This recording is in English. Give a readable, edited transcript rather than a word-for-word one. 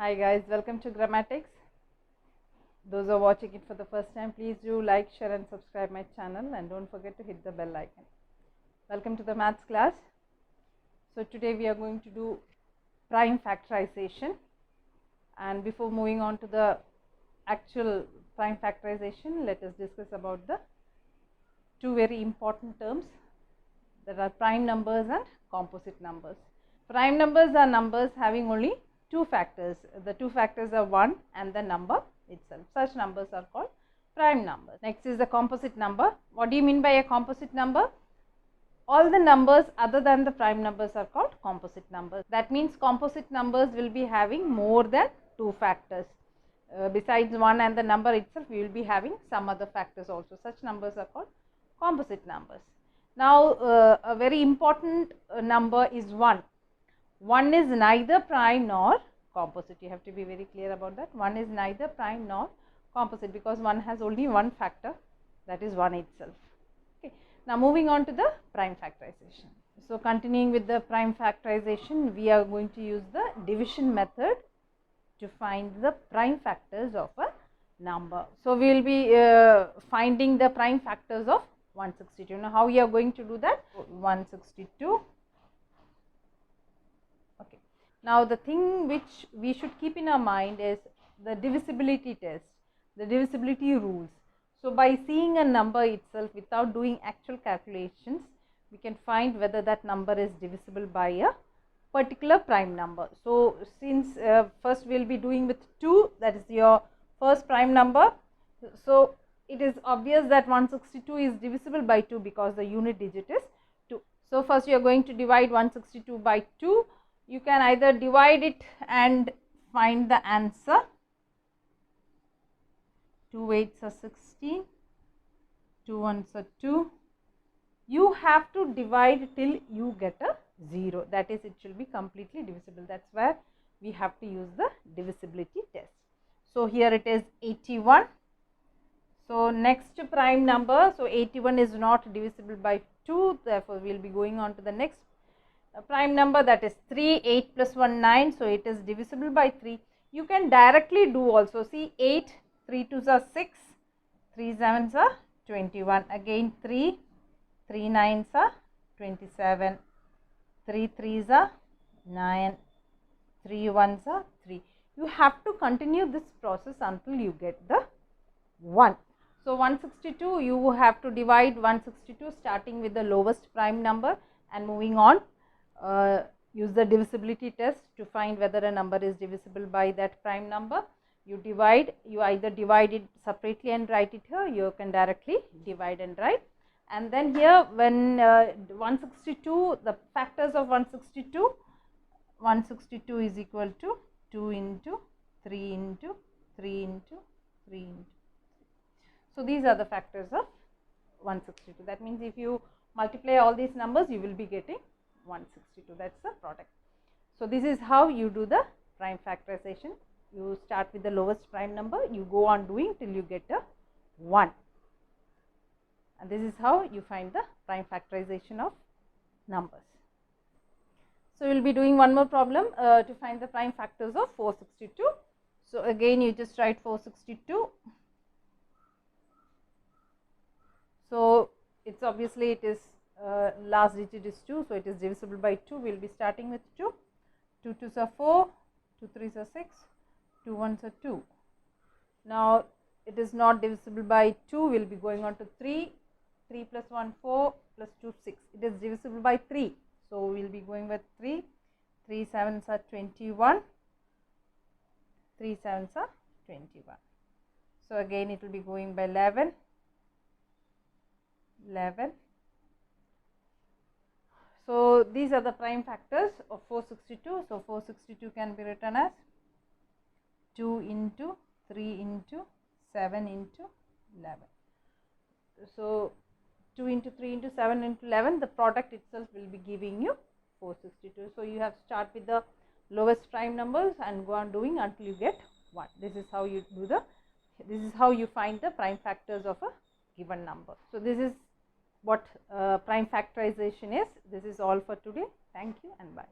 Hi guys, welcome to Grammatics. Those who are watching it for the first time, please do like, share and subscribe my channel and don't forget to hit the bell icon. Welcome to the maths class. So today we are going to do prime factorization, and before moving on to the actual prime factorization, let us discuss about the two very important terms that are prime numbers and composite numbers. Prime numbers are numbers having only two factors. The two factors are 1 and the number itself. Such numbers are called prime numbers. Next is the composite number. What do you mean by a composite number? All the numbers other than the prime numbers are called composite numbers. That means composite numbers will be having more than two factors. Besides 1 and the number itself, we will be having some other factors also. Such numbers are called composite numbers. Now, a very important number is 1. 1 is neither prime nor composite. You have to be very clear about that. 1 is neither prime nor composite because 1 has only one factor, that is 1 itself. Okay. Now, moving on to the prime factorization. So, continuing with the prime factorization, we are going to use the division method to find the prime factors of a number. So, we will be finding the prime factors of 162. Now, how we are going to do that? 162. Okay. Now, the thing which we should keep in our mind is the divisibility test, the divisibility rules. So, by seeing a number itself without doing actual calculations, we can find whether that number is divisible by a particular prime number. So, since first we will be doing with 2, that is your first prime number. So, it is obvious that 162 is divisible by 2 because the unit digit is 2. So, first you are going to divide 162 by 2. You can either divide it and find the answer. 2 8s are 16, 2 1s are 2. You have to divide till you get a 0, that is, it should be completely divisible. That is where we have to use the divisibility test. So, here it is 81. So, next prime number, so 81 is not divisible by 2, therefore, we will be going on to the next prime number, that is 3. 8 plus 1 9, so it is divisible by 3. You can directly do also, see 8, 3 2s are 6, 3 7s are 21, again 3, 3 9s are 27, 3 3s are 9, 3 1s are 3. You have to continue this process until you get the 1. So, 162, you have to divide 162 starting with the lowest prime number and moving on. Use the divisibility test to find whether a number is divisible by that prime number. You divide, you either divide it separately and write it here, you can directly divide and write. And then here when 162, the factors of 162 is equal to 2 into 3 into 3 into 3 into. So, these are the factors of 162. That means, if you multiply all these numbers, you will be getting 162, that is the product. So, this is how you do the prime factorization. You start with the lowest prime number, you go on doing till you get a 1, and this is how you find the prime factorization of numbers. So, we will be doing one more problem to find the prime factors of 462. So, again you just write 462. So, it is obviously it is last digit is 2, so it is divisible by 2. We will be starting with 2. 2 2s are 4, 2 3s are 6, 2 1s are 2. Now, it is not divisible by 2, we will be going on to 3. 3 plus 1 4 plus 2 6. It is divisible by 3. So, we will be going with 3. 3 7s are 21. 3 7s are 21. So, again it will be going by 11. 11. So, these are the prime factors of 462. So, 462 can be written as 2 into 3 into 7 into 11. So, 2 into 3 into 7 into 11, the product itself will be giving you 462. So, you have to start with the lowest prime numbers and go on doing until you get 1. This is how you do this is how you find the prime factors of a given number. So, this is what prime factorization is. This is all for today. Thank you and bye.